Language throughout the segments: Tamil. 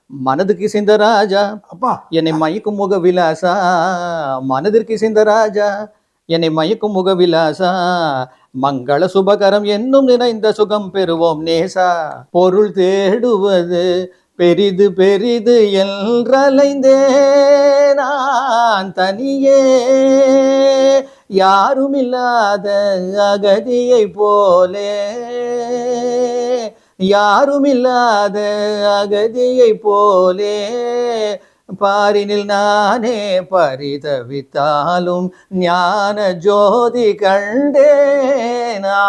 மனதுக்கு இசைந்த ராஜா அப்பா என்னை மயக்கும் முக விலாசா, மனதிற்கு இசைந்த ராஜா என்னை மயக்கும் முக விலாசா, மங்கள சுபகரம் என்னும் நிறைந்த சுகம் பெறுவோம் நேசா. பொருள் தேடுவது பெரிது பெரிது என்றலைந்தே நான் தனியே, யாருமில்லாத அகதியை போலே, யாருமில்லாத அகதியை போலே, பாரினில் நானே பரிதவித்தாலும் ஞான ஜோதி கண்டேனா,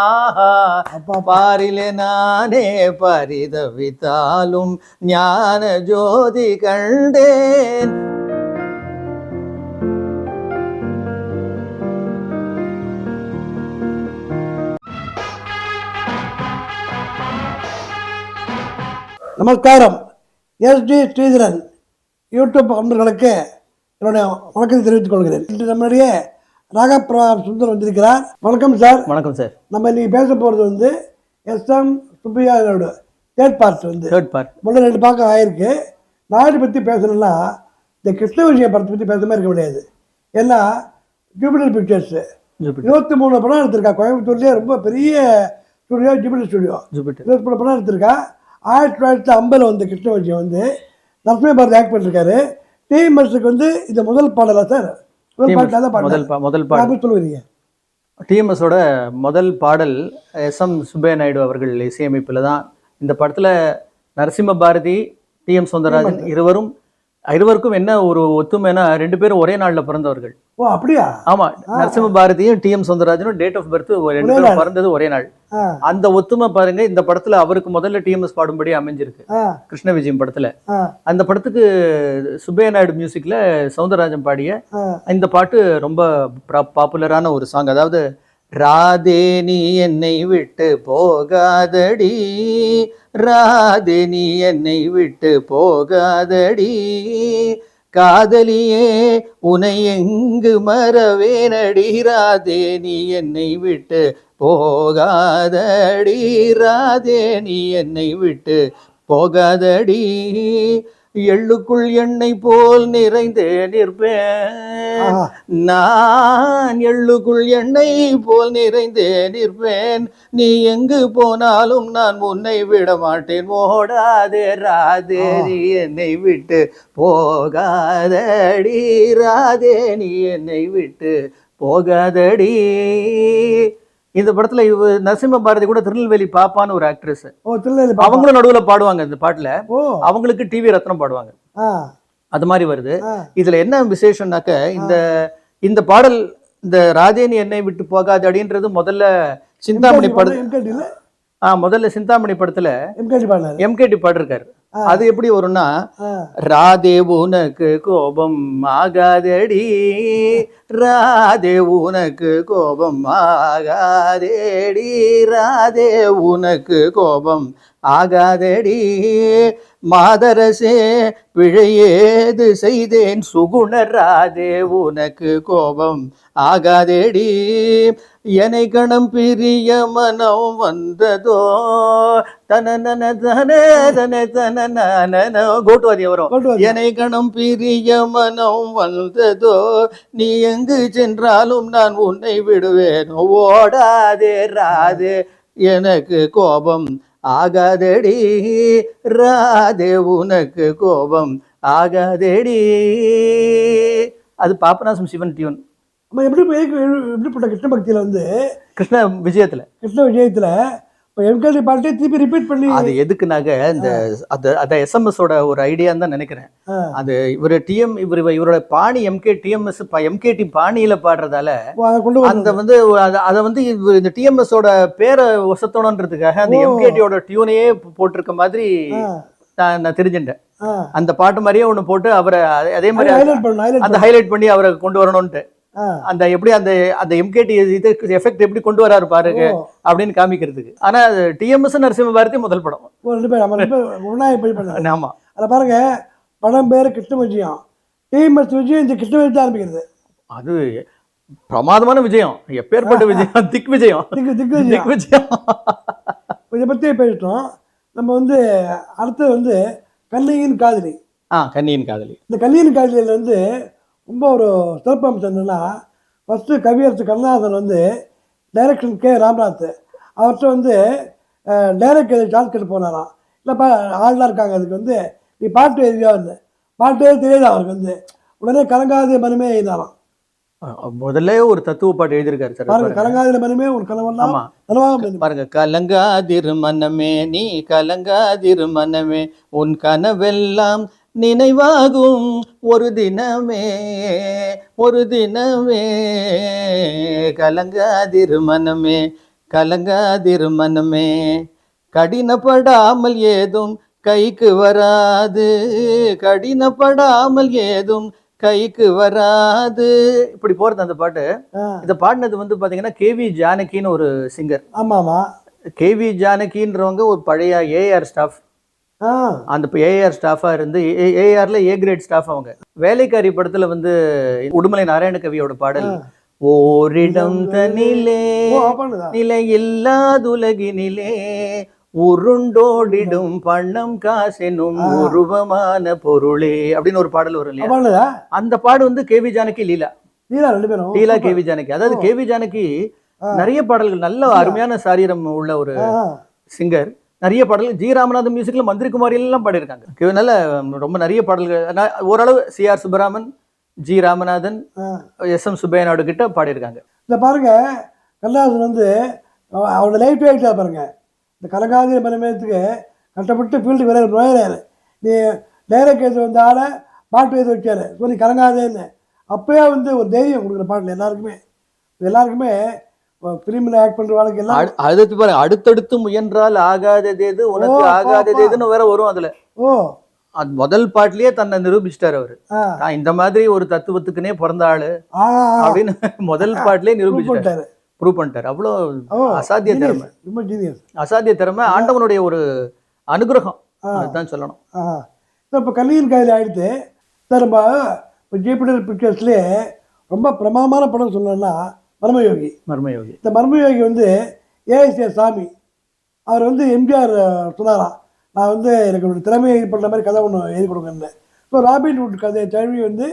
பாரிலே நானே பரிதவித்தாலும் ஞான ஜோதி கண்டேன். நமஸ்காரம். எஸ்டி ஸ்ரீதரன் யூடியூப் அன்பர்களுக்கு என்னுடைய வணக்கத்தை தெரிவித்துக் கொள்கிறேன். இன்று நம்முடைய ராகப்பிரபா சுந்தர் வந்திருக்கிறார். வணக்கம் சார். வணக்கம் சார். நம்ம இன்னைக்கு பேச போகிறது வந்து எஸ்எம் சுப்பையாவோட தேர்ட் பார்ட். முதல்ல 2 பாகம் ஆயிருக்கு. நாடு பற்றி பேசணும்னா இந்த கிருஷ்ண விஷய படத்தை பற்றி பேசுற மாதிரி இருக்க முடியாது. ஏன்னா ஜூபிட்டர் பிக்சர்ஸ் 23 படம் எடுத்திருக்கா. கோயம்புத்தூர்லேயே ரொம்ப பெரிய ஸ்டுடியோ ஜூபிட்டர் ஸ்டுடியோ. 23 படம் எடுத்திருக்கா. 1950 வந்த கிருஷ்ண விஷயம் வந்து லட்சுமி பாரதி ஆக்ட் பண்ணிருக்காரு. டிஎம்எஸ்க்கு வந்து இது முதல் பாடலா சார்? முதல் பாடல் சொல்லுவீங்க. டிஎம்எஸோட முதல் பாடல் எஸ்எம் சுப்பையா நாயுடு அவர்கள் இசையமைப்பில் தான். இந்த படத்தில் நரசிம்ம பாரதி, டிஎம் சௌந்தரராஜன் இருவருக்கும் என்ன ஒரு ஒத்துமைனா 2 பேரும் ஒரே நாளில் பிறந்தவர்கள். ஓ அப்படியா? ஆமா, நரசிம்ம பாரதியும் டிஎம் சௌந்தரராஜனும் டேட் ஆஃப் பர்த் 2 பேரும் பிறந்தது ஒரே நாள். அந்த ஒத்துமை பாருங்க. இந்த படத்துல அவருக்கு முதல்ல டிஎம்எஸ் பாடும்படி அமைஞ்சிருக்கு கிருஷ்ண விஜயம் படத்துல. அந்த படத்துக்கு சுப்பையா நாயுடு மியூசிக்ல சௌந்தரராஜன் பாடிய இந்த பாட்டு ரொம்ப பாப்புலரான ஒரு சாங். அதாவது ராதே நீ என்னை விட்டு போகாதடி, ராதே நீ என்னை விட்டு போகாதடி, காதலியே உனை எங்கு மறவேனடி, ராதே நீ என்னை விட்டு போகாதடி, ராதே நீ என்னை விட்டு போகாதடி, எள்ளுக்குள் எண்ணெய் போல் நிறைந்தே நிற்பேன் நான், எள்ளுக்குள் எண்ணெய் போல் நிறைந்தே நிற்பேன், நீ எங்கு போனாலும் நான் உன்னை விட மாட்டேன், ஓடாதே ராதே நீ என்னை விட்டு போகாதடி, ராதே நீ என்னை விட்டு போகாதடி. இந்த படத்துல நரசிம்ம பாரதி கூட திருநெல்வேலி பாப்பான்னு ஒரு ஆக்ட்ரஸ், அவங்களும் நடுவுல பாடுவாங்க இந்த பாட்டுல. அவங்களுக்கு டிவி ரத்னம் பாடுவாங்க. அது மாதிரி வருது. இதுல என்ன விசேஷம்னாக்க இந்த பாடல் இந்த ராதேனி என்னை விட்டு போகாது அப்படின்றது முதல்ல சிந்தாமணி படத்துல சிந்தாமணி படத்துல எம்கேடி பாடிருக்காரு. அது எப்படி வரும்னா, ராதே உனக்கு கோபம் ஆகாதடி, ராதே உனக்கு கோபம் ஆகாதேடி, ராதே உனக்கு கோபம் ஆகாதடி, மாதரசே பிழையேது செய்தேன் சுகுண, ராதே உனக்கு கோபம் ஆகாதேடி, என்னை கணம் பிரிய மனம் வந்ததோ தன கோட்டுவாதி வரும். என்னை கணம் பிரிய மனம் வந்ததோ, நீ எங்கு சென்றாலும் நான் உன்னை விடுவேன், ஓடாதே ராதே எனக்கு கோபம் ஆகாதடி, ராதே உனக்கு கோபம் ஆகாதடி. அது பாபநாசம் சிவன் டியூன். எப்படிப்பட்ட கிருஷ்ண பக்தியில வந்து கிருஷ்ண விஜயத்துல இப்போ எம்கேடி பாட்டே திருப்பி ரிப்பீட் பண்ணி, அது எதுக்குனாக்க இந்த அதை எஸ்எம்எஸோட ஒரு ஐடியான்னு தான் நினைக்கிறேன். அது இவரோட பாணி எம்கேடி பாணியில பாடுறதால அந்த வந்து அதை வந்து இந்த டிஎம்எஸோட பேரை வசத்தோன்றதுக்காக அந்த எம்கேடியோட டியூனையே போட்டிருக்க மாதிரி நான் தெரிஞ்சுட்டேன். அந்த பாட்டு மாதிரியே ஒண்ணு போட்டு அவரை அதே மாதிரி அந்த ஹைலைட் பண்ணி அவரை கொண்டு வரணும்ட்டு அந்த எப்படி அந்த எம்கேடி இது எஃபெக்ட் எப்படி கொண்டு வராரு பாருங்க அப்படின்னு காமிக்கிறதுக்கு. ஆனா டிஎம்எஸ் நரசிம்ம பாரதி முதல் படம். ஆமா, அத பாருங்க. படம் பேரு கிருஷ்ண விஜயம். டிஎம்எஸ் விஜயம் இந்த கிருஷ்ண விஜயம் ஆரம்பிக்கிறது. அது பிரமாதமான விஜயம். எப்பேற்பட்ட விஜயம்! திக் விஜயம். இதை பத்தி பேசிட்டோம். நம்ம வந்து அடுத்து வந்து கண்ணியின் காதலி. கண்ணியின் காதலி. இந்த கண்ணியின் காதலியில் வந்து ரொம்ப ஒரு சிறப்பம்சம் என்னென்னா, ஃபஸ்ட்டு கவியரசு கண்ணதாசன் வந்து டைரக்ஷன் கே ராம்நாத் அவர்கிட்ட வந்து டைரக்ட் சான்ஸ் கேட்டு போனாராம். இல்லைப்பா ஆள்லாம் இருக்காங்க, அதுக்கு வந்து நீ பாட்டு எழுதியா வந்து பாட்டு எழுதி தெரியாது அவருக்கு வந்து. உடனே கலங்காத மனமே எழுதினாராம். முதல்ல ஒரு தத்துவ பாட்டு எழுதியிருக்காரு சார். பாருங்க, கலங்காத மனமே ஒரு கனவெல்லாம் பாருங்க, கலங்காதிரு மனமே நீ கலங்காதிரு மனமே உன் கனவெல்லாம் நினைவாகும் ஒரு தினமே ஒரு தினமே கலங்காதிரு மனமே கலங்காதிரு மனமே கடினப்படாமல் ஏதும் கைக்கு வராது கடினப்படாமல் ஏதும் கைக்கு வராது. இப்படி போறது அந்த பாட்டு. இதை பாடினது வந்து பாத்தீங்கன்னா கேவி ஜானகின்னு ஒரு சிங்கர். ஆமாமா. கேவி ஜானகின்றவங்க ஒரு பழைய ஏஆர் ஸ்டாஃப். அந்த ஏஆர் ஸ்டாஃபா இருந்து ஏஆர்ல ஏ கிரேட் ஸ்டாஃப். அவங்க வேலைக்காரி படத்துல வந்து உடுமலை நாராயண கவியோட பாடல் ஓரிடம் தனிலே நிலை இல்லாதுலகினிலே உருண்டோடிடும் பணம் காசெனும் உருவமான பொருளே அப்படின்னு ஒரு பாடல் வரும் இல்லையா? அந்த பாடு வந்து கேவி ஜானகி லீலா லீலா கேவி ஜானகி. அதாவது கேவி ஜானகி நிறைய பாடல்கள், நல்ல அருமையான சாரீரம் உள்ள ஒரு சிங்கர். நிறைய பாடல்கள் ஜி ராமநாதன் மியூசிக்ல மந்திரி குமாரி எல்லாம் பாடியிருக்காங்க. நல்ல ரொம்ப நிறைய பாடல்கள் ஓரளவு CR Subbaraman, G Ramanathan, SM. Subbaiah Naidu கிட்ட பாடியிருக்காங்க. இந்த பாருங்க, கண்ணதாசன் வந்து அவரோட லைஃப் ஆகிட்டா பாருங்க. இந்த கலங்காதிர மனமேத்துக்கு கஷ்டப்பட்டு ஃபீல்டுக்கு வேலை நுழையிறாரு. நீ டைரக்ட் எழுதி வந்த ஆளை பாட்டு எழுதி வச்சாரு, சொல்லி கலங்காதேன்னு. அப்பயே வந்து ஒரு தைரியம் கொடுக்குற பாட்டில் எல்லாருக்குமே ஃபிலிமில் ஆக்ட் பண்ணுற வாழ்க்கை எல்லாம் அடுத்து பாருங்க, அடுத்தடுத்து முயன்றால் ஆகாதது எது உனக்கு ஆகாதது எதுன்னு வேற வரும் அதுல. அது முதல் பாட்டிலேயே தன்னை நிரூபிச்சிட்டாரு அவரு. நான் இந்த மாதிரி ஒரு தத்துவத்துக்குனே பிறந்த ஆளு அப்படின்னு முதல் பாட்டிலேயே நிரூபிச்சிட்டாரு, ப்ரூவ் பண்ணிட்டாரு. அவ்வளோ அசாத்திய திறமை, அசாத்திய திறமை, ஆண்டவனுடைய ஒரு அனுகிரகம் அதுதான் சொல்லணும். இப்போ கல்லியின் கையில் ஆயிடுத்து சார். நம்ம இப்போ ஜேபிடல் பிக்சர்ஸ்லேயே ரொம்ப பிரமாதமான படம் சொல்லணும்னா மர்மயோகி. இந்த மர்மயோகி வந்து ஏஎஸ்ஏ சாமி அவர் வந்து எம்ஜிஆர் சொன்னாராம், நான் வந்து எனக்கு ஒரு திறமையை பண்ணுற மாதிரி கதை ஒன்று எழுதி கொடுங்கன்னு. இப்போ ராபின்ஹுட் கதையை தழுவி வந்து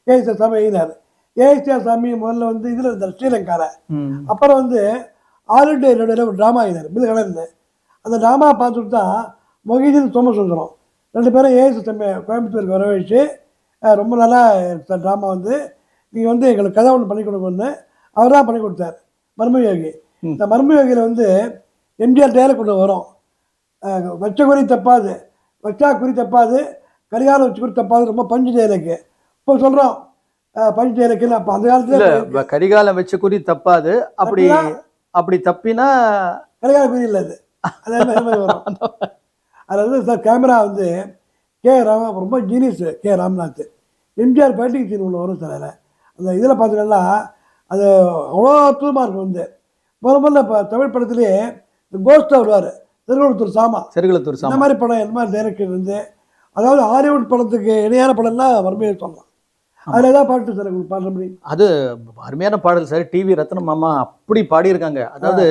ஏஎஸ்ஏ சாமி எழுதினார். ஏஎஸ்ஏ சாமி முதல்ல வந்து இதில் இருந்தார் ஸ்ரீலங்காவில். அப்புறம் வந்து ஆல் இண்டியா ரேடியோவில் ஒரு ட்ராமா எழுதினார் மிது கலந்து. அந்த ட்ராமா பார்த்துட்டு தான் மொஹிதீன் சோமசுந்தரம் ரெண்டு பேரும் ஏஎஸ்ஏ சாமி கோயம்புத்தூருக்கு வரவழைச்சு ரொம்ப நல்லா ட்ராமா வந்து நீங்கள் வந்து எங்களுக்கு கதை ஒன்று பண்ணி கொடுக்கணுன்னு அவர் தான் பண்ணி கொடுத்தார் மர்மயோகி. இந்த மர்மயோகியில் வந்து எம்ஜிஆர் டேரக்ட் கொண்டு வரும், வச்ச குறி தப்பாது, வச்சா குறி தப்பாது, கரிகாலம் வச்சு குறி தப்பாது, ரொம்ப பஞ்சு டேரக்கு. இப்போ சொல்கிறோம் பஞ்சு டேரக்குன்னு. அப்போ அந்த காலத்துல கரிகாலம் வச்ச குறி தப்பாது, அப்படி அப்படி தப்பினா கரிகால குறி இல்லை அது. அதே மாதிரி வரும். அதில் வந்து சார் கேமரா வந்து ரொம்ப genius Ramnath. MGR fighting scene ஒன்று வரும் சார். அதில் அந்த இதில் பார்த்தீங்கன்னா அது அவ்வளோ அற்புதமாக இருக்கும். வந்து முதல்ல இப்போ தமிழ் படத்துலேயே இந்த கோஸ்டாக வருவார், செருகுளத்தூர் சாமா. இந்த மாதிரி படம் என்ன மாதிரி டைரக்டர் வந்து, அதாவது ஹாலிவுட் படத்துக்கு இணையான படம்லாம் வறுமையை சொல்லலாம். அதில் ஏதாவது பாட்டு சார் உங்களுக்கு பாடுற முடியும்? அது அருமையான பாடல் சார். டிவி ரத்னம் மாமா அப்படி பாடியிருக்காங்க. அதாவது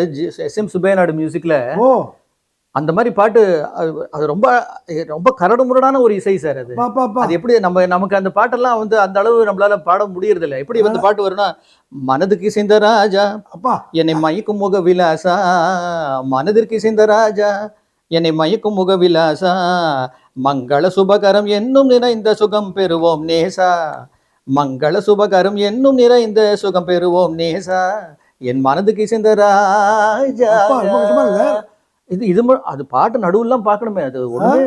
எஸ்.எம். சுப்பையா நாயுடு மியூசிக்கில் அந்த மாதிரி பாட்டு. அது ரொம்ப ரொம்ப கரடு முரடான ஒரு இசை சார். அது எப்படி நமக்கு அந்த பாட்டெல்லாம் வந்து அந்த அளவு நம்மளால பாட முடியறது இல்லை. எப்படி வந்து பாட்டு வரும்னா, மனதுக்கு இசைந்த ராஜா அப்பா என்னை மயக்கும் முக விலாசா, மனதிற்கு இசைந்த ராஜா என்னை மயக்கும் முக விலாசா, மங்கள சுபகரம் என்னும் நிறைந்த சுகம் பெறுவோம் நேசா, மங்கள சுபகரம் என்னும் நிறைந்த சுகம் பெறுவோம் நேசா, என் மனதுக்கு இசைந்த ராஜா. இது அது பாட்டு நடுவுலாம் பார்க்கணுமே, அது ஒண்ணுமே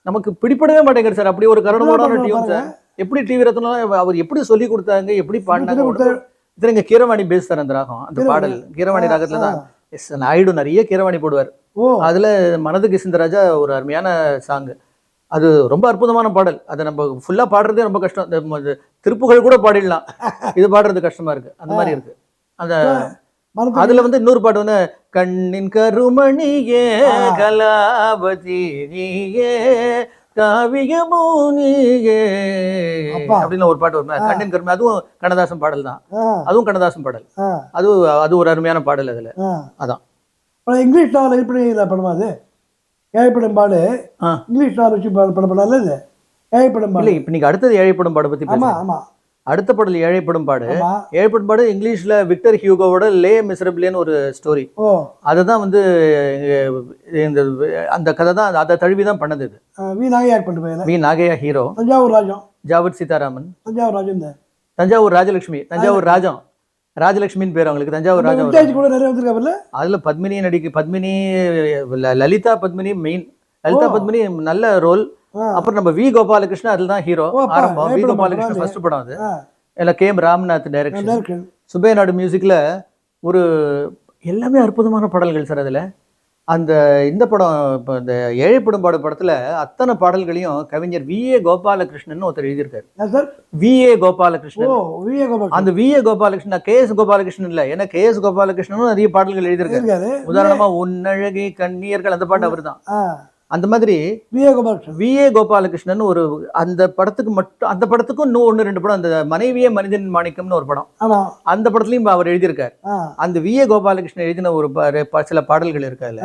நமக்கு பிடிப்படவே மாட்டேங்குது சார். அப்படி ஒரு கரடுமுரடான டியூன் சார். எப்படி டிவி ரத்னம் அவர் எப்படி சொல்லி கொடுத்தாங்க, எப்படி பாடினாங்க. இங்க கீரவாணி பேஸ் சார் அந்த ராகம். அந்த பாடல் கீரவாணி ராகத்துல தான் எஸ் நாயுடு நிறைய கீரவாணி போடுவார். அதுல மனதுக்கு இசைந்த ஒரு அருமையான சாங். அது ரொம்ப அற்புதமான பாடல். அதை நம்ம ஃபுல்லா பாடுறதே ரொம்ப கஷ்டம். திருப்புகள் கூட பாடிடலாம், இது பாடுறது கஷ்டமா இருக்கு. அந்த மாதிரி இருக்கு. அந்த அதுல வந்து இன்னொரு பாட்டு வந்து கண்ணின் கருமணியே கலாபதி நீயே காவியமூனியே அப்படின்னு ஒரு பாட்டு வரும். கண்ணின் கருமணி, அதுவும் கண்ணதாசன் பாடல் தான். அதுவும் கண்ணதாசன் பாடல். அது ஒரு அருமையான பாடல். அதுல அதான் இங்கிலீஷ் நாவல் எப்படி படமா அது ஏழைப்பெரும்பாடு இங்கிலீஷ் வச்சு படம் இது ஏழைப்பெரும்பாடு. இல்லை, இப்போ நீங்கள் அடுத்தது ஏழைப்பெரும்பாடு பற்றி ஆமா பேசுங்க. ஆமா அடுத்த படல் ஏழைப்பெரும்பாடு. ஆமா. ஏழைப்பெரும்பாடு இங்கிலீஷ்ல விக்டர் ஹியூகோவோட லே மிசரபிள்னு ஒரு ஸ்டோரி. ஓ அதுதான் வந்து இந்த அந்த கதை தான், அதை தழுவி தான் பண்ணது இது. வி நாகையா ஆக்ட் பண்ணிட்டு வி நாகையா ஹீரோ, தஞ்சாவூர் ராஜம், ஜாவத் சீதாராமன், தஞ்சாவூர் ராஜம், தஞ்சாவூர் ராஜலட்சுமி, தஞ்சாவூர் ராஜம், ராஜலட்சுமின்னு பேர் அவங்களுக்கு, தஞ்சாவூர் ராஜம். கூட நிறைய வந்திருக்காப்புல. அதுல பத்மினி பத்மினி, லலிதா பத்மினி மெயின். லலிதா பத்மினி நல்ல ரோல். அப்புறம் நம்ம வி கோபாலகிருஷ்ணன் அதுல தான் ஹீரோ ஆரம்பம். வி கோபாலகிருஷ்ணன் ஃபர்ஸ்ட் படம் அது. இல்ல கே எம் ராம்நாத் டைரக்ஷன், சுபே நாடு மியூசிக்ல ஒரு எல்லாமே அற்புதமான பாடல்கள் சார். அதுல அந்த இந்த படம் இப்போ இந்த ஏழைப்பெரும்பாடு படத்துல அத்தனை பாடல்களையும் கவிஞர் வி.ஏ. கோபாலகிருஷ்ணன் ஒருத்தர் எழுதியிருக்காரு. வி.ஏ. கோபாலகிருஷ்ணன். அந்த வி.ஏ. கோபாலகிருஷ்ணன் கே.எஸ். கோபாலகிருஷ்ணன் இல்ல, ஏன்னா கே.எஸ். கோபாலகிருஷ்ணனும் நிறைய பாடல்கள் எழுதியிருக்காரு. உதாரணமா உன்னழகை கண்ணியர்கள், அந்த பாட்டு அவர் தான். அந்த மாதிரி வி.ஏ. கோபாலகிருஷ்ணன் ஒரு அந்த படத்துக்கு மட்டும், அந்த படத்துக்கும் இன்னும் 1-2 படம், அந்த மனைவியே மனிதன் மாணிக்கம்னு ஒரு படம், அந்த படத்துலயும் அவர் எழுதியிருக்காரு. அந்த வி.ஏ. கோபாலகிருஷ்ணன் எழுதின ஒரு சில பாடல்கள் இருக்காதுல,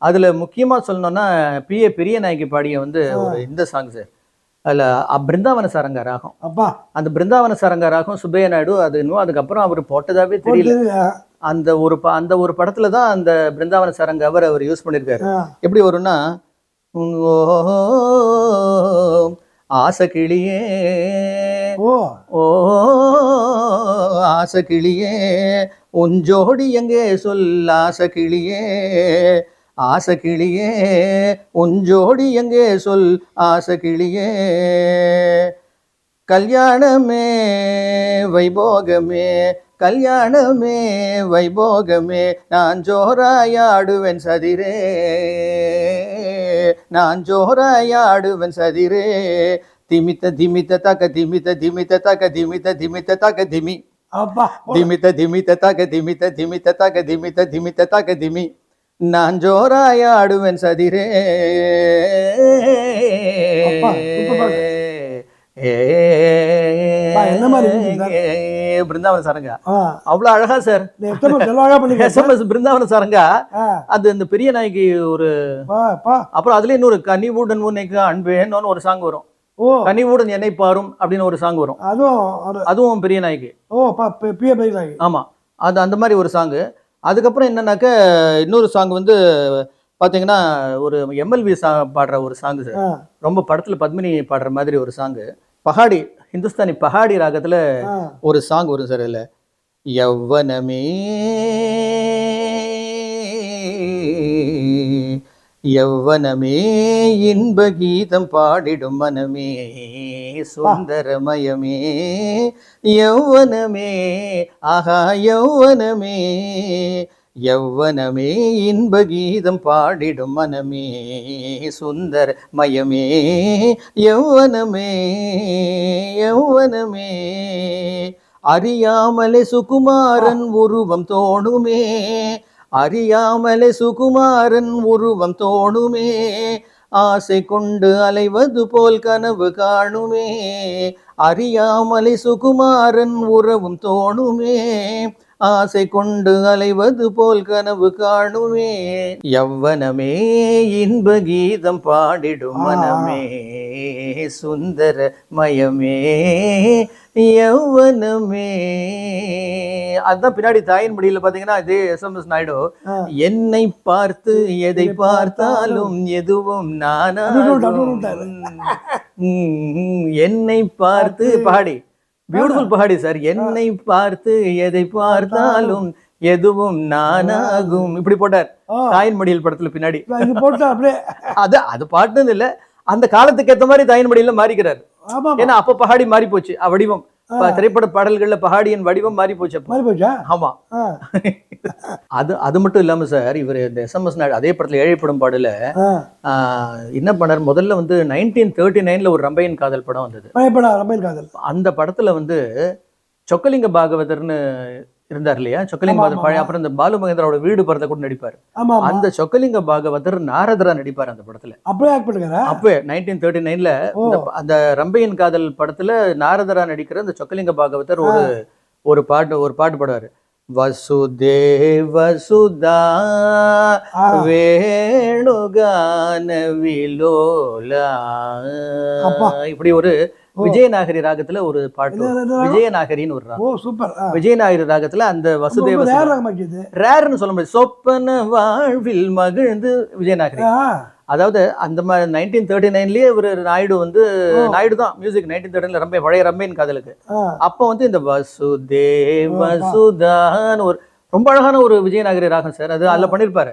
அதுல முக்கியமா சொல்லணும்னா பி.ஏ. பெரிய நாயகி பாடிய வந்து ஒரு இந்த சாங் சார். அதுல பிருந்தாவன சாரங்க ராகம். அந்த பிருந்தாவன சாரங்க ராகம் சுப்பையா நாயுடு அது இன்னும் அதுக்கப்புறம் அவர் போட்டதாவே தெரியல. அந்த ஒரு படத்துல தான் அந்த பிருந்தாவன சாரங்க அவர் யூஸ் பண்ணியிருக்காரு. எப்படி வரும்னா, ஆசகிளியே ஓ ஆசகிளியே உஞ்சோடி எங்கே சொல், ஆசகிளியே ஆசகிளியே உஞ்சோடி எங்கே சொல், ஆசகிளியே கல்யாணமே வைபோகமே கல்யாணமே வைபோகமே நான் ஜோராயாடுவேன் சதிரே நான் ஜோராயாடுவேன் சதிரே திமித்த திமித்த தக திமித்த திமித்த தக திமித்த திமித்த தக திமி திமித்த திமித்த தக திமித்த திமித்த தக திமித்த திமித்த தக திமி நான் ஜோராயாடுவேன் சதிரே. பிருந்தாவன சாரங்கா அவ்வளவு அழகா சார். பிருந்தாவன சாரங்கா அது இந்த பெரிய நாய்க்கு ஒரு, அப்புறம் அதுல இன்னொரு கனிவுடன் உன்னைக்கு அன்பேன்னு ஒரு சாங் வரும். கனிவுடன் என்னை பாரும் அப்படின்னு ஒரு சாங் வரும். அதுவும் பெரிய நாய்க்கு. ஆமா, அது அந்த மாதிரி ஒரு சாங். அதுக்கப்புறம் என்னன்னாக்க இன்னொரு சாங் வந்து பாத்தீங்கன்னா ஒரு எம்எல்வி பாடுற ஒரு சாங் சார். ரொம்ப படத்துல பத்மினி பாடுற மாதிரி ஒரு சாங். பஹாடி, ஹிந்துஸ்தானி பஹாடி ராகத்துல ஒரு சாங் வரும் சார். இல்ல யவ்வனமே யவ்வனமே இன்ப கீதம் பாடிடும் மனமே சுந்தரமயமே யவ்வனமே ஆஹா யவ்வனமே யவ்வனமே இன்ப கீதம் பாடிடும் மனமே சுந்தர மயமே யவ்வனமே யவ்வனமே அறியாமலே சுகுமாரன் உருவம் தோணுமே அறியாமலே சுகுமாரன் உருவம் தோணுமே ஆசை கொண்டு அலைவது போல் கனவு காணுமே அறியாமலே சுகுமாரன் உறவும் தோணுமே ஆசை கொண்டு அலைவது போல் கனவு காணுமே யவ்வனமே இன்ப கீதம் பாடிடும் மனமே சுந்தர மயமே யவ்வனமே. அதுதான் பின்னாடி தாயின் முடியல பாத்தீங்கன்னா இதே எஸ்.எம்.எஸ். நாயுடு என்னை பார்த்து எதை பார்த்தாலும் எதுவும் நானா என்னை பார்த்து பாடி பியூட்டிஃபுல் பஹாடி சார். என்னை பார்த்து எதை பார்த்தாலும் எதுவும் நானாகும் இப்படி போட்டார் தாயின் மடியில் படத்துல பின்னாடி. அது பாட்டுன்னு இல்ல, அந்த காலத்துக்கு ஏத்த மாதிரி தாயின் மடியில மாறிக்கிறார். ஏன்னா அப்ப பஹாடி மாறி போச்சு வடிவம். திரைப்பட பாடல்கள்ல பஹாடியின் வடிவம் மாறி போச்சு. ஆமா, அது மட்டும் இல்லாம சார் இவர் இந்த எஸ்.எம்.எஸ். நாயுடு அதே படத்துல ஏழைப்பெரும்பாடுல என்ன பண்ணார், முதல்ல வந்து 1939ல ஒரு ரம்பையன் காதல் படம் வந்தது. அந்த படத்துல வந்து சொக்கலிங்க பாகவதர்னு இருந்தார் இல்லையா, சொக்கலிங்க பாகவதர். அப்புறம் இந்த பாலு மகேந்திராவோட வீடு படத்தை கூட நடிப்பார். அந்த சொக்கலிங்க பாகவதர் நாரதரா நடிப்பார் அந்த படத்துல. அப்பவே 1939ல அந்த ரம்பையன் காதல் படத்துல நாரதரா நடிக்கிற அந்த சொக்கலிங்க பாகவதர் ஒரு பாட்டு பாடுவாரு. வசுதேவசுதா வேணுகான விலோலா. இப்படி ஒரு விஜயநாகரி ராகத்துல ஒரு பாட்டு, விஜயநாகரின்னு ஒரு ராகம். ஓ சூப்பர். விஜயநாகரி ராகத்துல அந்த வசுதேவ ரேர்னு சொல்ல முடியாது, சொப்பன வாழ்வில் மகிழ்ந்து விஜயநாகரி. அதாவது அந்த மாதிரி 1939லயே ஒரு நாயுடு வந்து, நாயுடு தான் மியூசிக் 1939ல ரொம்ப பழைய ரம்பையின் காதலுக்கு. அப்போ வந்து இந்த வசுதேவசுதான்னு ஒரு ரொம்ப அழகான ஒரு விஜயநாகரி ராகம் சார், அது அதில் பண்ணியிருப்பாரு.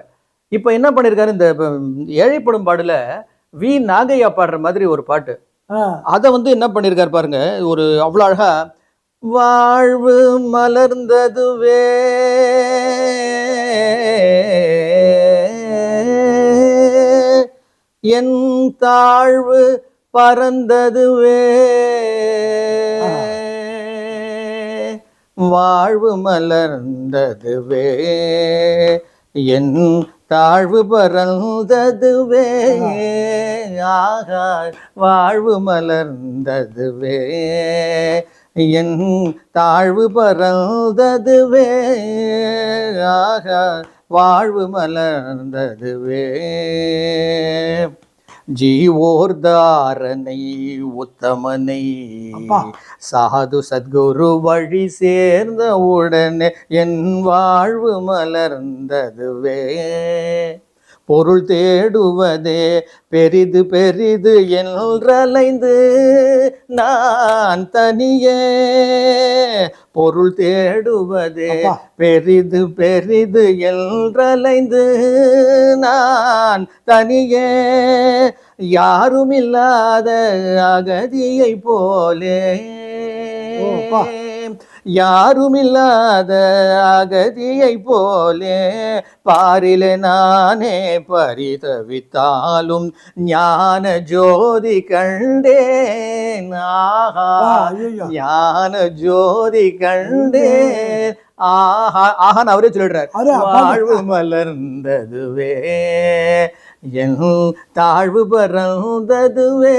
இப்போ என்ன பண்ணியிருக்காரு, இந்த ஏழைப்படும் பாடல வி நாகையா பாடுற மாதிரி ஒரு பாட்டு, அதை வந்து என்ன பண்ணியிருக்காரு பாருங்க, ஒரு அவ்வளோ அழகா. வாழ்வு மலர்ந்ததுவே என் தாழ்வு பறந்ததுவே, வாழ்வு மலர்ந்ததுவே என் தாழ்வு பறந்ததுவே, ஆகா வாழ்வு மலர்ந்ததுவே என் தாழ்வு பறந்ததுவே, ஆகா வாழ்வு மலர்ந்ததுவே. ஜீவோர்தாரனை உத்தமனை சாது சத்குரு வழி சேர்ந்த உடனே என் வாழ்வு மலர்ந்ததுவே. பொருள் தேடுவதே பெரிது பெரிது என்றலைந்து நான் தனியே, பொருள் தேடுவதே பெரிது பெரிது என்றலைந்து நான் தனியே, யாருமில்லாத அகதியை போலே, யாருமில்லாத அகதியை போலே பாரிலே நானே பரிதவித்தாலும் ஞான ஜோதி கண்டேன், ஞான ஜோதி கண்டேன், ஆஹா ஆஹான்னு அவரே சொல்லிடுறார். வாழ்வு மலர்ந்ததுவே என் தாழ்வு பறந்ததுவே,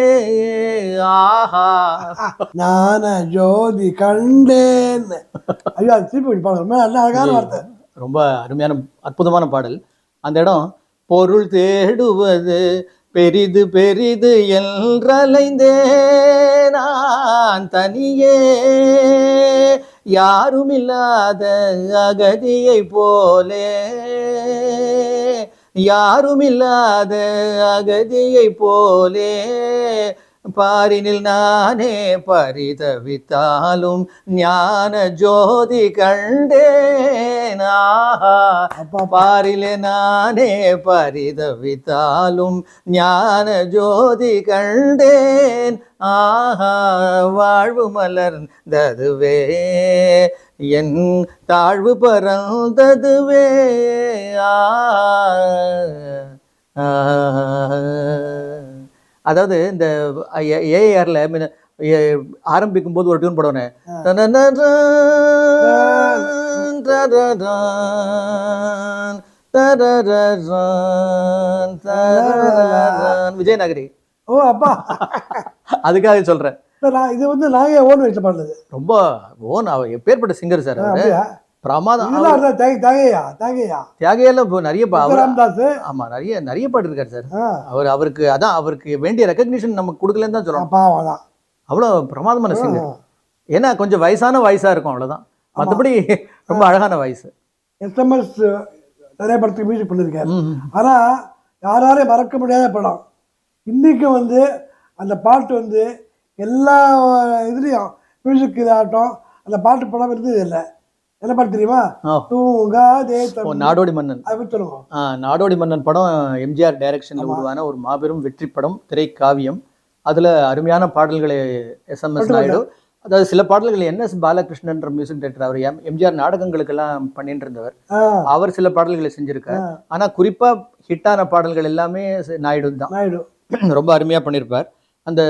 ஆஹா ஞான ஜோதி கண்டேன். ஐயா திருப்பி பாடல் அழகான வார்த்தை, ரொம்ப அருமையான அற்புதமான பாடல். அந்த இடம், பொருள் தேடுவது பெரிது பெரிது என்றலைந்தே நான் தனியே, யாருமில்லாத அகதியை போலே, யாருமில்லாத அகதியை போலே பாரினில் நானே பரிதவித்தாலும் ஞான ஜோதி கண்டேன், பாரிலே நானே பரிதவித்தாலும் ஞான ஜோதி கண்டேன், ஆஹா வாழ்வு மலர்ந்ததுவே என் தாழ்வு பறந்ததுவே, அதாவது இந்த ஏஆர்ல ஆரம்பிக்கும் போது ஒரு டியூன் போடுவேன், விஜயநகரி. ஓ அப்பா, அதுக்காக சொல்றேன். இது வந்து நாங்க ஓன் வயசுல பாடுறது, ரொம்ப ஓன் எப்பேற்பட்ட சிங்கர் சார் அவரு, பிரமாதம். தியாகையில நிறைய ஆமா நிறைய நிறைய பாட்டு இருக்காரு சார். அவருக்கு அதான் அவருக்கு வேண்டிய ரெகக்னிஷன் நமக்கு கொடுக்கலன்னு தான் சொல்லலாம். அவ்வளவு பிரமாதமான சிங்கர். ஏன்னா கொஞ்சம் வயசான வயசா இருக்கும், அவ்வளவுதான். மற்றபடி ரொம்ப அழகான வயசு. எஸ்எம்எஸ் நிறைய படத்துக்கு மியூசிக் பண்ணிருக்காரு. ஆனா யாராலையும் மறக்க முடியாத படம். இன்னைக்கு வந்து அந்த பாட்டு வந்து எல்லா இதுலயும் மியூசிக் இதாகட்டும், அந்த பாட்டு படம் இருந்தது இல்லை. என்ன பாட்டு தெரியுமா? தூங்காதே நாடோடி மன்னன். அதை பற்றி சொல்லுவோம். நாடோடி மன்னன் படம் எம்ஜிஆர் டைரக்ஷன்ல உருவான ஒரு மாபெரும் வெற்றி படம், திரைக்காவியம். அதுல அருமையான பாடல்களை எஸ்எம்எஸ் நாயுடு, அதாவது சில பாடல்கள் என்எஸ் பாலகிருஷ்ணன்ற மியூசிக் டைரக்டர், அவர் எம்ஜிஆர் நாடகங்களுக்கெல்லாம் பண்ணிட்டு இருந்தவர். அவர் சில பாடல்களை செஞ்சிருக்கார். ஆனா குறிப்பா ஹிட்டான பாடல்கள் எல்லாமே நாயுடு தான். ரொம்ப அருமையா பண்ணியிருப்பார். அந்த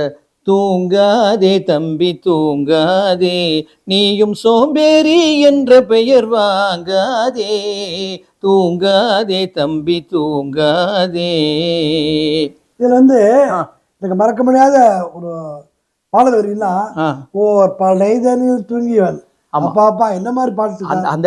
தூங்காதே தம்பி தூங்காதே, நீயும் சோம்பேறி என்ற பெயர் வாங்காதே, தூங்காதே தம்பி தூங்காதே. இதுல வந்து எனக்கு மறக்க முடியாத ஒரு பாடல் வரின்னா, ஓர் படைதனில் தூங்கியவன் அப்பா அப்பா என்ன மாதிரி பாட்டு அந்த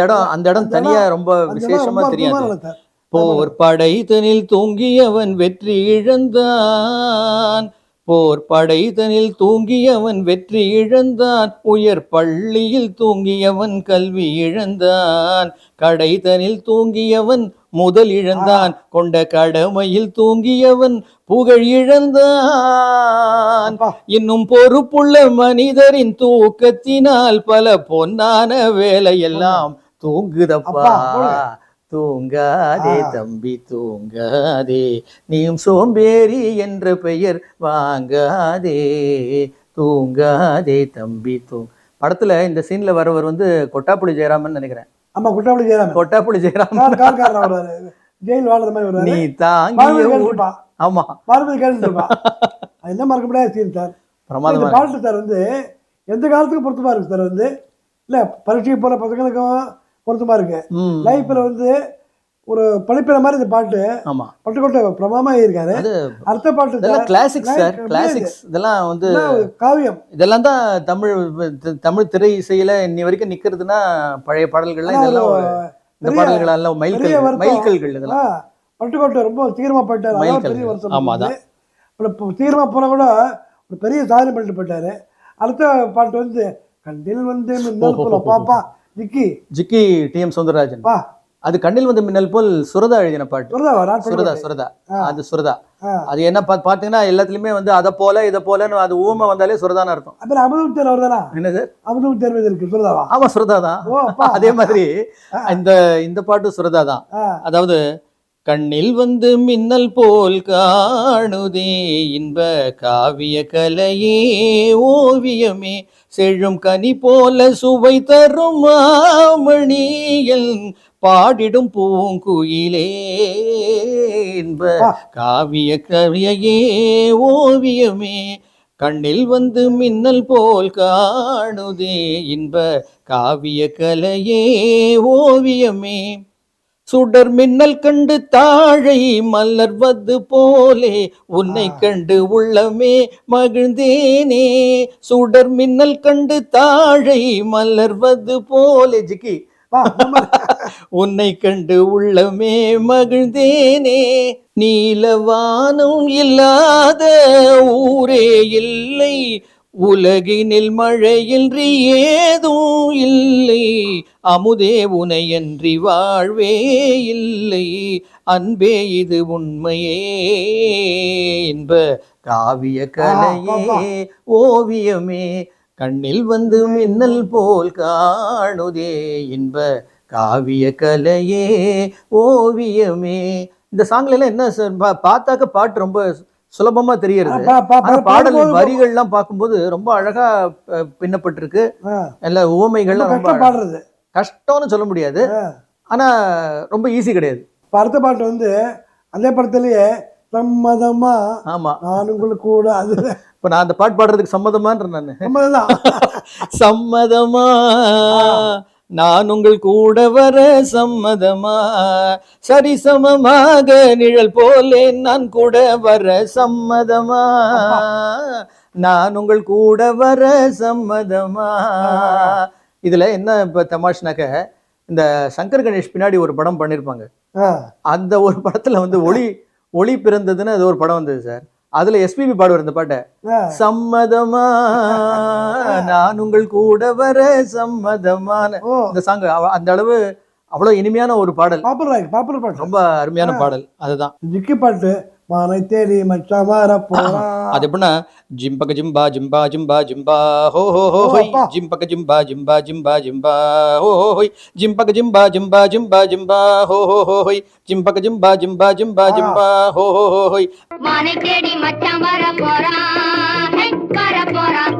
இடம் தனியா ரொம்ப விசேஷமா தெரியாது. போர் படைதனில் தூங்கியவன் வெற்றி இழந்தான், போர் படைதனில் தூங்கியவன் வெற்றி இழந்தான், உயர் பள்ளியில் தூங்கியவன் கல்வி இழந்தான், கடைதனில் தூங்கியவன் முதல் இழந்தான், கொண்ட கடமையில் தூங்கியவன் புகழ் இழந்தான், இன்னும் பொறுப்புள்ள மனிதரின் தூக்கத்தினால் பல பொன்னான வேலையெல்லாம் தூங்குதப்பா, தூங்காதே தம்பி தூங்காதே, நீயும் சோம்பேறி என்ற பெயர் வாங்காதே, தூங்காதே தம்பி படத்துல இந்த சீன்ல வரவர் வந்து கொட்டாப்புளி ஜெயராமன் நினைக்கிறேன். ஆமா, கொட்டாப்புளி ஜெயராமன் ஜெயில் வாழ்ற மாதிரி வருவாரு. நீ தாங்கிய ஆமா பார்வதி கேட்டுப்பா, என்ன மறக்க முடியாது சீன் சார். இந்த பாட்டு சார் வந்து எந்த காலத்துக்கும் பொருத்தமா இருக்கு சார். வந்து இல்ல பரீட்சைக்கு போற பசங்களுக்கும் பொருத்தமா இருக்கு. லைஃப்ல வந்து ஒரு படிப்பிற மாதிரி இந்த பாட்டு பட்டுக்கோட்டை பிரமாமா இருக்காரு. அடுத்த பாட்டு கிளாசிக்ஸ் சார், கிளாசிக்ஸ். இதெல்லாம் வந்து காவியம். இதெல்லாம் தான் தமிழ் திரை இசையில இன்னி வரைக்கும் நிக்கிறதுனா பழைய பாடல்கள்லாம். இதெல்லாம் இந்த பாடல்கள் எல்லாம் மைல்கல்கள். இதெல்லாம் பட்டுக்கோட்டை ரொம்ப சீக்கிரமா போயிட்டாரு. பெரிய வருஷம் சீக்கிரமா போனா கூட ஒரு பெரிய சாதனை பண்ணிட்டு போயிட்டாரு. அடுத்த பாட்டு வந்து கண்டில் வந்து பாப்பா ஜிக்கி டிஎம் சௌந்தரராஜன். அது கண்ணில் வந்து மின்னல் போல் சுரதா எழுதின பாட்டு. சுரதா அது சுரதா. அது என்ன பாத்தீங்கன்னா எல்லாத்துலயுமே வந்து அதை போல இதை போலன்னு அது ஊமை வந்தாலே சுரதான்னு அர்த்தம். அப்புறம் அமுதம் தேர்வு வருதானா? என்னது அமுதம் தேர்வு இருக்கு சுரதாவா? ஆமா சுரதா தான். அதே மாதிரி இந்த பாட்டு சுரதா தான். அதாவது கண்ணில் வந்து மின்னல் போல் காணுதே இன்ப காவிய கலையே ஓவியமே, செழும் கனி போல சுவை தரும் மாமணியல் பாடிடும் பூங்குயிலே, இன்ப காவிய கலையே ஓவியமே, கண்ணில் வந்து மின்னல் போல் காணுதே இன்ப காவிய கலையே ஓவியமே, சுடர் மின்னல் கண்டு தாழை மலர்வது போலே உன்னை கண்டு உள்ளமே மகிழ்ந்தேனே, சுடர் மின்னல் கண்டு தாழை மலர்வது போலே ஜிக்கி உன்னை கண்டு உள்ளமே மகிழ்ந்தேனே, நீலவானம் இல்லாத ஊரே இல்லை, உலகினில் மழையின்றி ஏதும் இல்லை, அமுதே உனையன்றி வாழ்வே இல்லை, அன்பே இது உண்மையே என்ப காவிய கலையே ஓவியமே, கண்ணில் வந்து மின்னல் போல் காணுதே இன்ப காவிய கலையே ஓவியமே. இந்த சாங்ல எல்லாம் என்ன பார்த்தாக்க பாட்டு ரொம்ப சுலபமா தெரியறது. பாடல் வரிகள்லாம் பார்க்கும்போது ரொம்ப அழகா பின்னப்பட்டிருக்கு. எல்லா உவமைகள்லாம் ரொம்ப கஷ்டம்னு சொல்ல முடியாது, ஆனா ரொம்ப ஈஸி கிடையாது. அடுத்த பாட்டு வந்து அதே படத்திலேயே சம்மதமா. ஆமா, நான் உங்களுக்கு கூட அது இப்ப நான் அந்த பாட்டு பாடுறதுக்கு சம்மதமான்ற நானு சம்மதமா நான் உங்கள் கூட வர சம்மதமா, சரிசமமாக நிழல் போலே நான் கூட வர சம்மதமா, நான் உங்கள் கூட வர சம்மதமா. இதுல என்ன இப்ப தமாஷ்னாக்க, இந்த சங்கர் கணேஷ் பின்னாடி ஒரு படம் பண்ணிருப்பாங்க. அந்த ஒரு படத்துல வந்து ஒளி பிறந்ததுன்னு அது ஒரு படம் வந்தது சார். அதுல எஸ்பிபி பாடுவார் இந்த பாட்டை, சம்மதமா நான் உங்கள் கூட வர சம்மதமான. இந்த சாங் அந்த அளவு அவ்வளவு இனிமையான ஒரு பாடல், பாப்புலர் பாட்டு, ரொம்ப அருமையான பாடல். அதுதான் ஜிக்கி பாட்டு. மானை தேடி மச்சான் வர போறான். அது எப்படின்னா ஜிம்பக ஜிம்பா ஜிம்பா ஜிம்பா ஜிம்பா ஹோ ஹோ ஹோ ஹோய், ஜிம்பக ஜிம்பா ஜிம்பா ஜிம்பா ஜிம்பா ஹோ ஹோ ஹோய், ஜிம்பக ஜிம்பா ஜிம்பா ஜிம்பா ஜிம்பா ஹோ ஹோ ஹோ ஹோய், ஜிம்பக ஜிம்பா ஜிம்பா ஜிம்பா ஜிம்பா ஹோ ஹோ ஹோ ஹோய். மானை தேடி மச்சான் வர போறான், ஹே வர போறான்,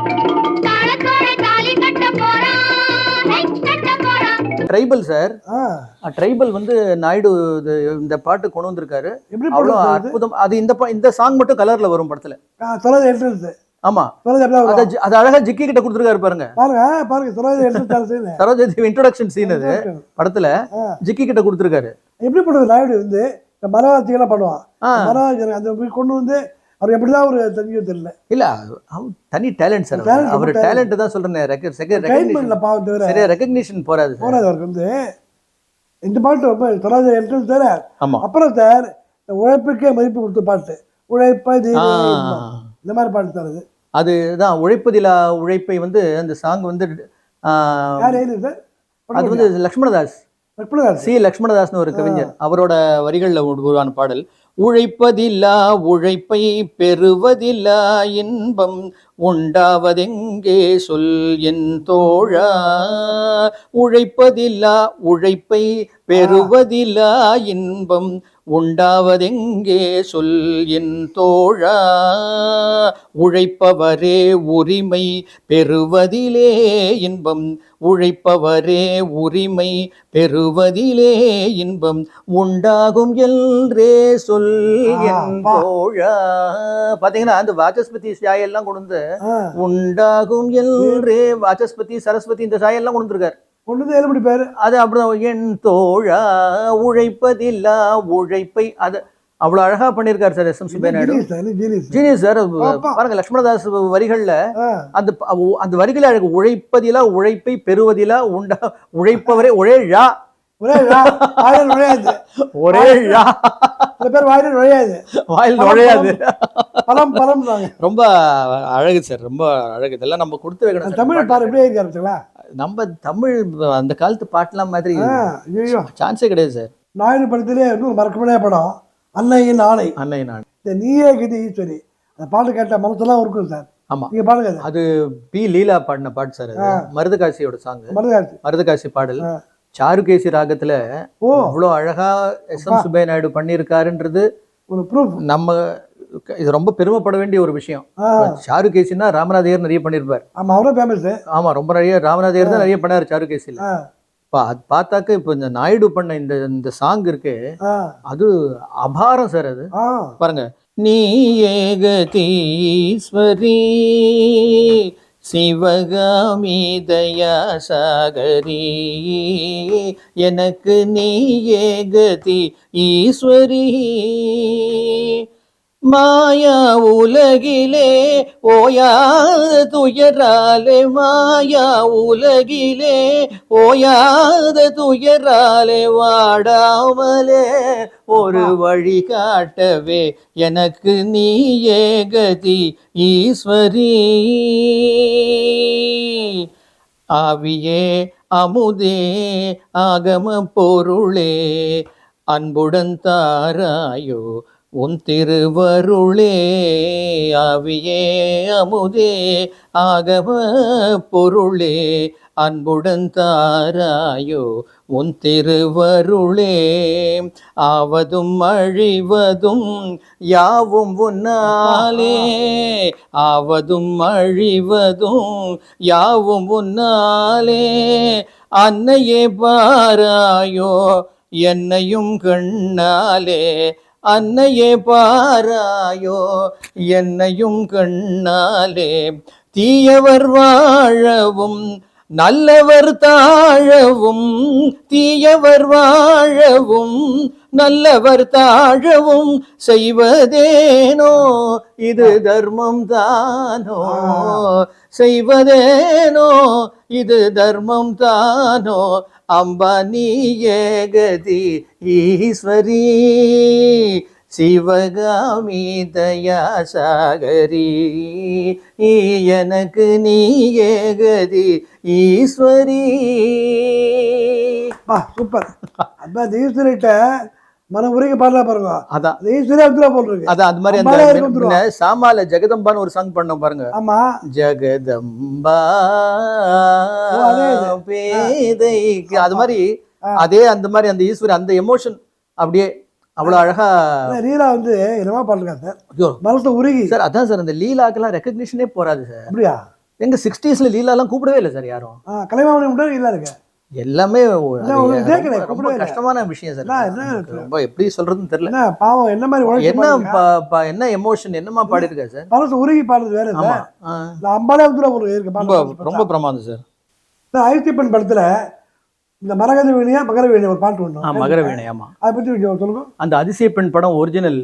தாளத்தோட தாலி கட்ட போறான், ஹே கட்ட போறான். ட்ரைபல் சார், ட்ரைபல் வந்து நாயுடு இந்த பாட்டு கொண்டு வந்திருக்காரு. அவ்வளோ அற்புதம். அது இந்த சாங் மட்டும் கலர்ல வரும் படத்துல. ஆமா, அது அழகா ஜிக்கி கிட்ட கொடுத்துருக்காரு பாருங்க. சரோஜா தேவி இன்ட்ரோடக்ஷன் சீன் அது படத்துல ஜிக்கி கிட்ட கொடுத்துருக்காரு. எப்படி பண்ணுறது நாயுடு வந்து மரவாசிகளாக பண்ணுவான். மரவாசி அதை கொண்டு வந்து அவர் எப்படிதான் ஒரு தெரிஞ்சு தெரியல. இல்ல அவர் தனி டேலண்ட் சார். Talent, அவர் ரொம்ப டேலண்ட் தான் சொல்றேன். ட்ரைன்மெண்ட்ல பாவம் தவிர சரியா ரெகக்னிஷன் போறாது சார். போறாது அவருக்கு வந்து. இந்த பாட்டு ரொம்ப தொடாத என்ட்ரன்ஸ் சார். ஆமா. அப்புறம் சார் இந்த உழைப்புக்கே மதிப்பு கொடுத்த பாட்டு, உழைப்பது இந்த மாதிரி பாட்டு சார் அது. அதுதான் உழைப்பதிலா உழைப்பை வந்து அந்த சாங் வந்து யார் எழுது சார்? அது வந்து லக்ஷ்மணதாஸ், லக்ஷ்மணதாஸ். சி லக்ஷ்மணதாஸ்னு ஒரு கவிஞர், அவரோட வரிகள்ல உருவான பாடல். உழைப்பதில்லா உழைப்பை பெறுவதில்லா இன்பம் உண்டாவதெங்கே சொல் என் தோழா. உழைப்பதில்லா உழைப்பை பெறுவதில்லா இன்பம் உண்டாவதெங்கே சொல் என் தோழா. உழைப்பவரே உரிமை பெறுவதிலே இன்பம், உழைப்பவரே உரிமை பெறுவதிலே இன்பம் உண்டாகும் என்றே சொல் என் தோழா. பாத்தீங்கன்னா அந்த வாசஸ்பதி சாயெல்லாம் கொண்டு வந்து உண்டாகும் என்றே, வாசஸ்பதி சரஸ்வதி இந்த சாயெல்லாம் கொண்டு வந்திருக்காரு. கொண்டு எழுபடி பேரு அது அப்படிதான். என் தோழா உழைப்பதில்லா உழைப்பை, அது அவ்வளவு அழகா பண்ணிருக்காரு sir yes M Subbaiah Naidu. Genius sir. பாருங்க லக்ஷ்மணதாஸ் வரிகள்ல அந்த அந்த வரிகள அழகு. உழைப்பதிலா உழைப்பை பெறுவதிலா உண்டா உழைப்பவரே ஒரே ழா, நுழையாது, ஒரே ழா, பேர் வாயில நுழையாது, வாயில் நுழையாது. பலம் பலம். ரொம்ப அழகு சார், ரொம்ப அழகு. இதெல்லாம் நம்ம கொடுத்து வைக்கணும். தமிழ் பாரு எப்படி இருக்காருங்களா? நம்ம தமிழ் அந்த காலத்து பாட்டுலாம் மாதிரி சான்ஸே கிடையாது சார். நாயுடு படத்திலே இன்னும் மறக்க முடியாத படம் அன்னையின் ஆணை. அன்னையின் ஆணை. இந்த நீயே கீதை ஈஸ்வரி அந்த பாட்டு கேட்ட மனசெல்லாம் இருக்கும் சார். ஆமா, நீங்க பாடுங்க. அது பி லீலா பாடின பாட்டு சார். அது மருதகாசியோட சாங். மருதகாசி பாடல் சாருகேசி ராகத்துல அவ்வளோ அழகா எஸ் எம் சுப்பையா நாயுடு பண்ணியிருக்காருன்றது ஒரு ப்ரூஃப். நம்ம இது ரொம்ப பெருமைப்பட வேண்டிய ஒரு விஷயம். சாருகேசின்னா ராமநாதையர் நிறைய பண்ணியிருப்பார். ஆமா, அவரும் ஃபேமஸ். ஆமா, ரொம்ப நிறைய ராமநாதையர் தான் நிறைய பண்ணாரு சாருகேசியில. அது பார்த்தாக்க இப்போ இந்த நாயுடு பண்ண இந்த சாங் இருக்கு, அது அபாரம் சார். அது பாருங்க. நீ ஏகதீஸ்வரி சிவகாமி தயா சாகரி, எனக்கு நீ ஏகதி ஈஸ்வரி. மாயா உலகிலே ஓயாத துயராலே, மாயா உலகிலே ஓயாத துயராலே வாடாமலே ஒரு வழி காட்டவே எனக்கு நீ ஏகதி ஈஸ்வரி. ஆவியே அமுதே ஆகம பொருளே அன்புடன் தாராயோ உன் திருவருளே. ஆவியே அமுதே ஆகம பொருளே அன்புடன் தாராயோ உன் திருவருளே. ஆவதும் அழிவதும் யாவும் உன்னாலே, ஆவதும் அழிவதும் யாவும் உன்னாலே. அன்னையே பாராயோ என்னையும் கண்ணாலே, அன்னையே பாராயோ என்னையும் கண்ணாலே. தீயவர் வாழவும் நல்லவர் தாழவும், தீயவர் வாழவும் நல்லவர் தாழவும் செய்வதேனோ இது தர்மம் தானோ, செய்வதேனோ இது தர்மம் தானோ. அம்பா நீ ஏகதி ஈஸ்வரி சிவகாமி தயா சாகரி, எனக்கு நீ ஏகதி ஈஸ்வரி. சூப்பர். அப்ப அந்த ஈஸ்வரிட்ட மனம் உருகி பாடலாம் பாருங்க. அதான் ஈஸ்வரி அப்துல்லா போட்டிருக்கு. அதான் அது மாதிரி அந்த சாமால ஜெகதம்பான்னு ஒரு சாங் பண்ணோம் பாருங்க. ஆமா, ஜெகதம்பா பேதைக்கு அது மாதிரி, அதே அந்த மாதிரி அந்த ஈஸ்வரி அந்த எமோஷன் அப்படியே அவ்வளவு அழகா. லீலா வந்து என்னமா பாடுறா சார், மனசு உருகி சார். அதான் சார், அந்த லீலாக்கெல்லாம் ரெகக்னிஷனே போறாது சார். அப்படியா? எங்க 60ஸ்ல லீலாலாம் கூப்பிடவே இல்லை சார் யாரும். கலைமாமணி மட்டும் லீலா இருக்கு. எல்லாமே ரொம்ப கஷ்டமான விஷயம் சார். ரொம்ப எப்படி சொல்றதுன்னு தெரியல. பாவம் என்ன மாதிரி என்ன எமோஷன் என்னமா பாடி இருக்கா சார். மனசு உருகி பாடுறது வேற. அம்பாலே வந்து ரொம்ப பிரமாதம் சார். ஐசிப்பன் படத்துல இந்த மரகத வீணையா மகர வீணை ஒரு பாட்டு ஒண்ணு. மகர வீணை. ஆமா, அதை பத்தி சொல்லுங்க. அந்த அதிசய பெண் படம் ஒரிஜினல்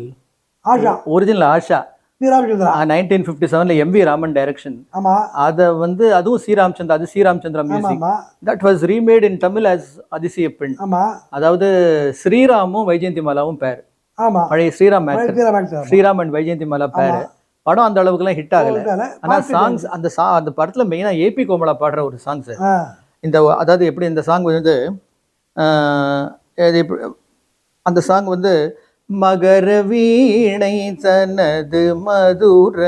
ஆஷா, ஒரிஜினல் ஆஷா ஸ்ரீராமச்சந்திரா. 1957ல எம் வி ராமன் டைரக்ஷன். ஆமா அதை வந்து அதுவும் ஸ்ரீராமச்சந்திரா, அது ஸ்ரீராமச்சந்திரா ஆமா மியூசிக். ஆமா that was remade in Tamil as அதிசயப்பெண். ஆமா அதாவது ஸ்ரீராமும் வைஜெயந்திமாலாவும் பேர். ஆமா பழைய ஸ்ரீராம் actor. ஸ்ரீராமச்சந்திரா. ஸ்ரீராம் அண்ட் வைஜெயந்திமாலா பேர். படம் அந்த அளவுக்குலாம் ஹிட் ஆகல. ஆனா பாட்டு சாங்ஸ் அந்த படத்துல மெயினா ஏபி கோமலா பாடுற ஒரு சாங்ஸ். ஆ, இந்த அதாவது எப்படி இந்த சாங் வந்து அந்த சாங் வந்து மகர வீணை தனது மதுர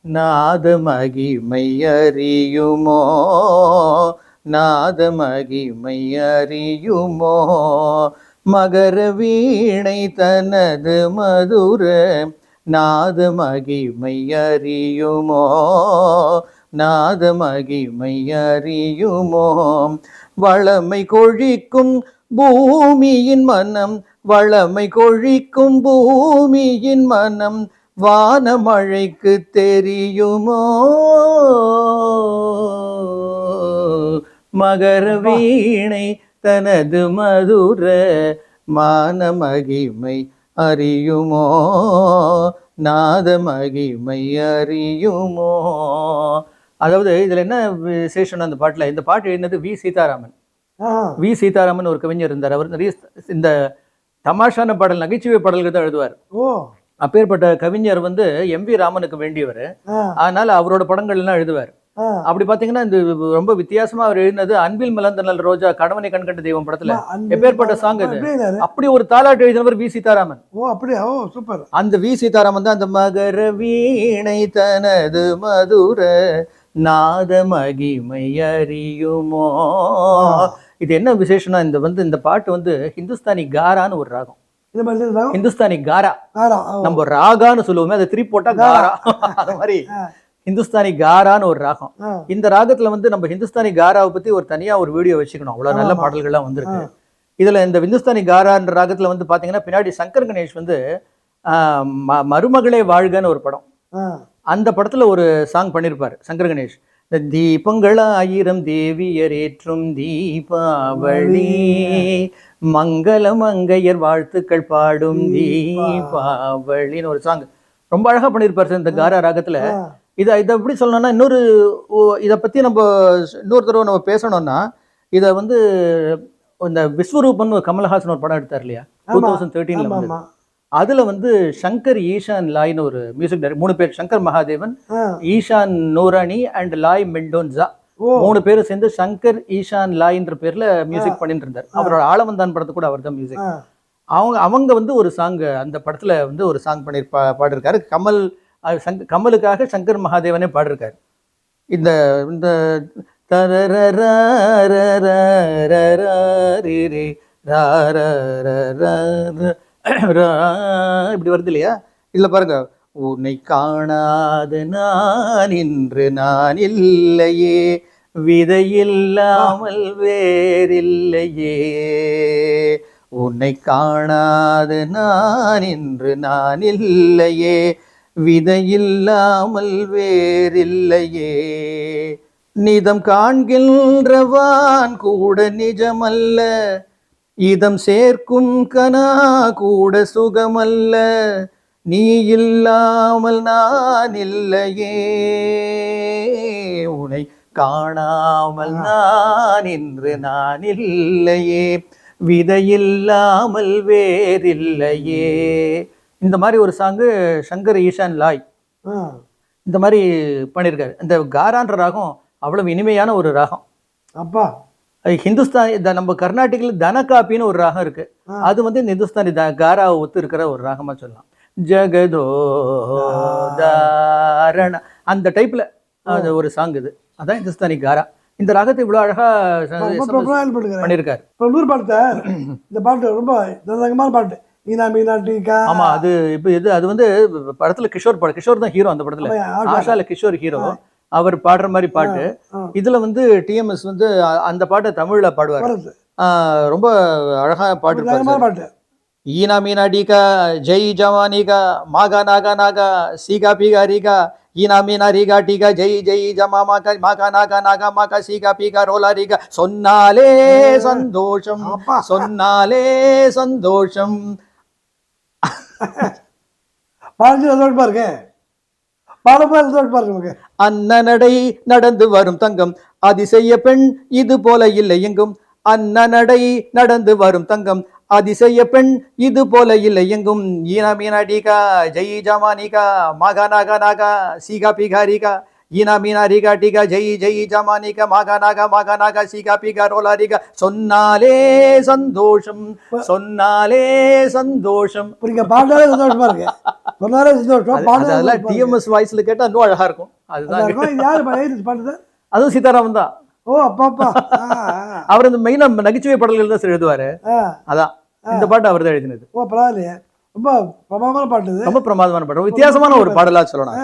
நாத மகிமை அறியுமோ, நாத மகிமை அறியுமோ, மகர வீணை தனது மதுர நாத மகிமை அறியுமோ, நாத மகிமை அறியுமோ, வளமை கொழிக்கும் பூமியின் மனம், வளமை கொழிக்கும் பூமியின் மனம் வானமழைக்கு தெரியுமோ, மகர வீணை தனது மதுர மான மகிமை அறியுமோ, நாத மகிமை அறியுமோ. அதாவது இதுல என்ன விசேஷம் அந்த பாட்டுல, இந்த பாட்டு எழுதினது வி சீதாராமன். ஆ, வி சீதாராமன் ஒரு கவிஞர் இருந்தார். அவர் நிறைய இந்த தமாஷான பாடல், நகைச்சுவை பாடல்கள் தான் எழுதுவார். ஓ அப்பேற்பட்ட கவிஞர் வந்து எம் வி ராமனுக்கு வேண்டியவர். ஆ, அதனால அவரோட படங்கள் எல்லாம் எழுதுவார். ஆ. அப்படி பாத்தீங்கன்னா இந்த ரொம்ப வித்தியாசமா அவர் எழுதினது அன்பில் மலர்ந்தனல் ரோஜா கணவனை கண்கண்ட தெய்வம் படத்துல அன்பு எப்பேற்பட்ட சாங் இது. எப்படி எழுதாரு? அப்படி ஒரு தாலாட்டு எழுதினவர் வி சீதாராமன். ஓ அப்படியா? ஓ சூப்பர். அந்த வி சீதாராமன் தான் அந்த மகர வீணை தனது மதுர நாத மகிமை அறியுமோ. இது என்ன விசேஷம்னா இந்த பாட்டு வந்து ஹிந்துஸ்தானி காரான்னு ஒரு ராகம். இது மாதிரி இருந்தாலும் ஹிந்துஸ்தானி காரா, காரா. ஓ. நம்ம ராகான்னு சொல்லுவோமே, அதை திரி போட்டா காரா. அது மாதிரி ஆ, ஹிந்துஸ்தானி காரான்னு ஒரு ராகம். ஆ. இந்த ராகத்துல வந்து நம்ம ஹிந்துஸ்தானி காராவை பத்தி ஒரு தனியா ஒரு வீடியோ வச்சுக்கணும். அவ்வளவு நல்ல ஆமா. பாடல்கள்லாம் வந்திருக்கு. இதுல இந்த ஹிந்துஸ்தானி காரான்ற ராகத்துல வந்து பாத்தீங்கன்னா பின்னாடி சங்கர் கணேஷ் வந்து மருமகளே வாழ்கன்னு ஒரு படம், ஆ, அந்த படத்துல ஒரு சாங் பண்ணியிருப்பார் சங்கர் கணேஷ். இந்த தீபங்களாயிரம் தேவியர் ஏற்றும் தீபாவளி, மங்கள மங்கையர் வாழ்த்துக்கள் பாடும் தீபாவளின்னு ஒரு சாங் ரொம்ப அழகா பண்ணியிருப்பார் சார் இந்த காரா ராகத்துல. ஆ. இதை எப்படி சொல்லணும்னா இதை பத்தி நம்ம இன்னொரு தடவை நம்ம பேசணும்னா, இதை வந்து இந்த விஸ்வரூபன் கமல்ஹாசன் ஒரு படம் எடுத்தார் இல்லையா, ஆமா. 2013ல ஆமா, வந்து. ஆமா. அதுல வந்து சங்கர் ஈஷான் லாய்னு ஒரு மியூசிக் டைரக்டர், 3 பேர், சங்கர் மகாதேவன், ஆ. ஈஷான் நூரானி அண்ட் லாய் மெண்டோன்சா, ஓ 3 பேரும் சேர்ந்து சங்கர் ஈஷான் லாய்ன்ற பேர்ல மியூசிக் பண்ணிட்டு இருந்தார். அவரோட ஆளவந்தான் படத்துக்கு கூட அவர் தான் மியூசிக். ஆ. அவங்க வந்து ஒரு சாங் அந்த படத்துல வந்து ஒரு சாங் பாடிருக்காரு. கமலுக்காக சங்கர் மகாதேவனே பாடிருக்காரு. இந்த இந்த இப்படி வருது இல்லையா, இதுல பாருங்க, உன்னை காணாத நான் இன்று நான் இல்லையே, விதையில்லாமல் வேறில்லையே, உன்னை காணாத நான் இன்று நான் இல்லையே, விதையில்லாமல் வேறில்லையே, நிதம் காண்கின்றவான் கூட நிஜமல்ல, இதம் சேர்க்கும் கனா கூட சுகமல்ல, நீ இல்லாமல் நான் இல்லையே, உன்னை காணாமல் நான் இன்று நான் இல்லையே, விதையில்லாமல் வேறில்லையே. இந்த மாதிரி ஒரு சாங்கு சங்கர் ஈஷான் லாய் ஆ. இந்த மாதிரி பண்ணியிருக்காரு. இந்த காரான்ற ராகம் அவ்வளவு இனிமையான ஒரு ராகம். அப்பா. ஹிந்துஸ்தானி நம்ம கர்நாடகில் தனகாப்பின்னு ஒரு ராகம் இருக்கு. அது வந்து இந்த ஹிந்துஸ்தானி காராவை ஒத்து இருக்கிற ஒரு ராகமா சொல்லலாம். ஜகதோ தாரண அந்த டைப்ல அது ஒரு சாங். இது அதான் ஹிந்துஸ்தானி காரா. இந்த ராகத்தை இவ்வளவு அழகா பண்ணியிருக்காரு. இப்போ இன்னொரு பாட்டு, இந்த பாட்டு ரொம்ப தரங்கமான பாட்டு, மீனா மீனா டீக்கா. ஆமா, அது இப்போ அது வந்து படத்துல கிஷோர் தான் ஹீரோ. அந்த படத்துல ஆஷால கிஷோர் ஹீரோ. அவர் பாடுற மாதிரி பாட்டு. இதுல வந்து டிஎம்எஸ் வந்து அந்த பாட்டை தமிழ்ல பாடுவார். ரொம்ப அழகா பாட்டு. ஈனா மீனா டீகா ஜெய் ஜவானிகா மாகா நாகா நாகா சீகா பீகா ரீகா, ஈனா மீனா ரீகா டீகா ஜெய் ஜெய் ஜமா மாகா மாகா நாகா நாகா மாகா சீகா பீகா ரோலா ரீகா, சொன்னாலே சந்தோஷம் சொன்னாலே சந்தோஷம். பாருங்க, பாருங்க. பாடும்போது சந்தோஷமா இருக்கு நமக்கு. அன்னநடை நடந்து வரும் தங்கம் அதிசய பெண் இது போல இல்லை எங்கும். அன்னநடை நடந்து வரும் தங்கம் அதிசய பெண் இது போல இல்லை எங்கும். ஈனா மீனா டீகா ஜெய் ஜமானிகா மாகா நாகா நாகா சீகா பிகா ரீகா. ஈனா மீனா ரீகா டீகா ஜெய் ஜெய் ஜமானிகா மாகா நாகா சீகா பிகா ரோலா ரீகா. சொன்னாலே சந்தோஷம் சொன்னாலே சந்தோஷம். நீங்க பாடாலே சந்தோஷமா இருக்கு, சொன்னாலே சந்தோஷம். பாடாலே அதெல்லாம் டிஎம்எஸ் வாய்ஸ்ல கேட்டா இன்னும் அழகா இருக்கும். அதுதான் இது யாரு பாடுறது? அதுவும் சீதாராமன் தான். ஓ அப்பாப்பா. அவர் இந்த மெயினா நகைச்சுவை பாடல்கள் தான் எழுதுவாரு. அதான் இந்த பாட்டு அவர் தான் எழுதினது. ஓ பரவாயில்லையே, ரொம்ப பிரமாதமான பாட்டு இது. ரொம்ப பிரமாதமான பாட்டு, வித்தியாசமான ஒரு பாடலா சொல்லணும்.